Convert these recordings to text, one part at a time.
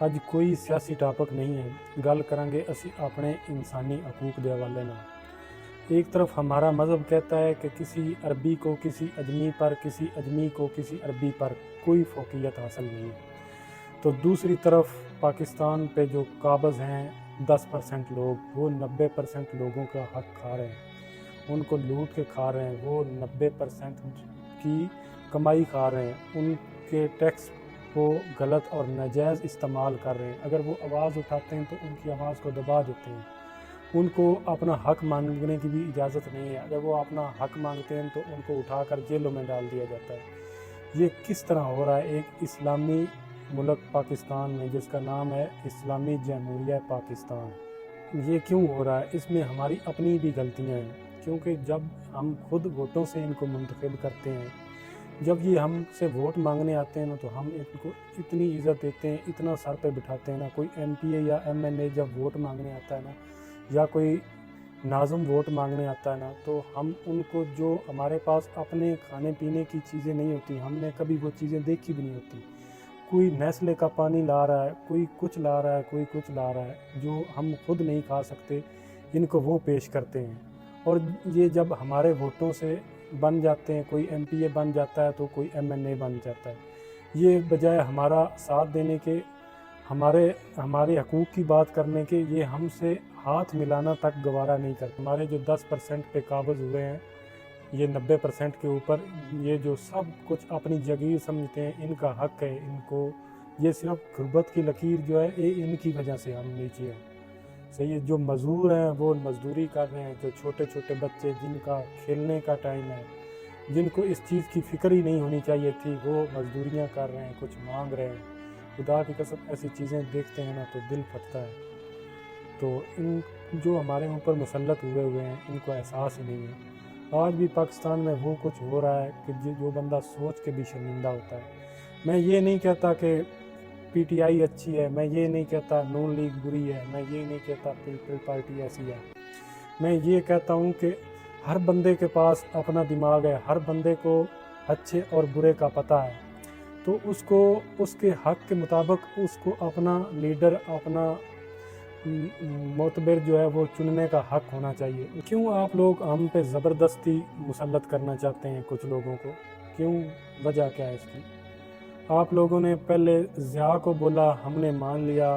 ਅੱਜ कोई सियासी टॉपिक नहीं है। गल करांगे असी अपने इंसानी हकूक के हवाले नाल। एक तरफ हमारा मज़हब कहता है कि किसी अरबी को किसी अजमी पर, किसी अजमी को किसी अरबी पर कोई फ़ौक़ियत हासिल नहीं है। तो दूसरी तरफ पाकिस्तान पे जो काबिज़ हैं 10% लोग, वो 90% लोगों का हक़ खा रहे हैं, उनको लूट के खा रहे हैं। वो 90% की कमाई खा रहे हैं, उनके टैक्स को गलत और नाजायज़ इस्तेमाल कर रहे हैं। अगर वो आवाज़ उठाते हैं तो उनकी आवाज़ को दबा देते हैं, उनको अपना हक़ मांगने की भी इजाज़त नहीं है। अगर वो अपना हक़ मांगते हैं तो उनको उठाकर जेलों में डाल दिया जाता है। ये किस तरह हो रहा है एक इस्लामी मुल्क पाकिस्तान में, जिसका नाम है इस्लामी जमहूरिया पाकिस्तान? ये क्यों हो रहा है? इसमें हमारी अपनी भी गलतियाँ हैं, क्योंकि जब हम खुद वोटों से इनको मुंतखब करते हैं, जब ये हमसे वोट मांगने आते हैं ना, तो हम इनको इतनी इज़्ज़त देते हैं, इतना सर पे बिठाते हैं ना। कोई MP या MLA जब वोट मांगने आता है ना, या कोई नाज़िम वोट मांगने आता है ना, तो हम उनको, जो हमारे पास अपने खाने पीने की चीज़ें नहीं होती, हमने कभी वो चीज़ें देखी भी नहीं होती, कोई नेस्ले का पानी ला रहा है, कोई कुछ ला रहा है, कोई कुछ ला रहा है, जो हम खुद नहीं खा सकते, इनको वो पेश करते हैं। और ये जब हमारे वोटों से बन जाते हैं, कोई MPA बन जाता है तो कोई MLA बन जाता है, ये बजाय हमारा साथ देने के, हमारे हकूक़ की बात करने के, ये हमसे हाथ मिलाना तक गवारा नहीं करते। हमारे जो 10% पे काबिज़ हुए हैं, ये 90% के ऊपर, ये जो सब कुछ अपनी जागीर समझते हैं, इनका हक़ है, इनको ये सिर्फ गुर्बत की लकीर जो है, ये इनकी वजह से हम नीचे हैं। सही है। जो मज़दूर हैं वो मज़दूरी कर रहे हैं, जो छोटे छोटे बच्चे जिनका खेलने का टाइम है, जिनको इस चीज़ की फ़िक्र ही नहीं होनी चाहिए थी, वो मज़दूरियाँ कर रहे हैं, कुछ मांग रहे हैं। खुदा की कसम ऐसी चीज़ें देखते हैं ना तो दिल फटता है। तो इन जो हमारे ऊपर मुसल्लत हुए हैं, इनको एहसास ही नहीं है। आज भी पाकिस्तान में वो कुछ हो रहा है कि जो बंदा सोच के भी शर्मिंदा होता है। मैं ये नहीं कहता कि PTI अच्छी है, मैं ये नहीं कहता नून लीग बुरी है, मैं ये नहीं कहता पीपल पार्टी ऐसी है। मैं ये कहता हूँ कि हर बंदे के पास अपना दिमाग है, हर बंदे को अच्छे और बुरे का पता है, तो उसको उसके हक़ के मुताबिक उसको अपना लीडर, अपना मोतबर जो है वो चुनने का हक़ होना चाहिए। क्यों आप लोग हम पे ज़बरदस्ती मुसल्लत करना चाहते हैं कुछ लोगों को? क्यों? वजह क्या है इसकी? आप लोगों ने पहले ज़िया को बोला, हमने मान लिया।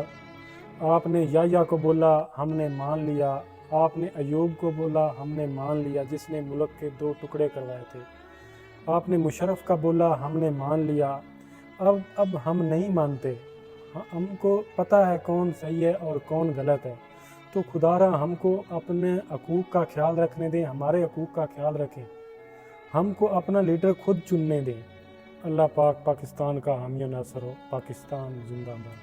आपने याह्या को बोला, हमने मान लिया। आपने अयूब को बोला, हमने मान लिया, जिसने मुल्क के 2 टुकड़े करवाए थे। आपने मुशर्रफ का बोला, हमने मान लिया। अब हम नहीं मानते। हमको पता है कौन सही है और कौन गलत है। तो खुदारा हमको अपने हकूक़ का ख्याल रखने दें, हमारे हकूक़ का ख्याल रखें, हमको अपना लीडर खुद चुनने दें। अल्लाह पाक पाकिस्तान का हामी नासर हो। पाकिस्तान जिंदाबाद।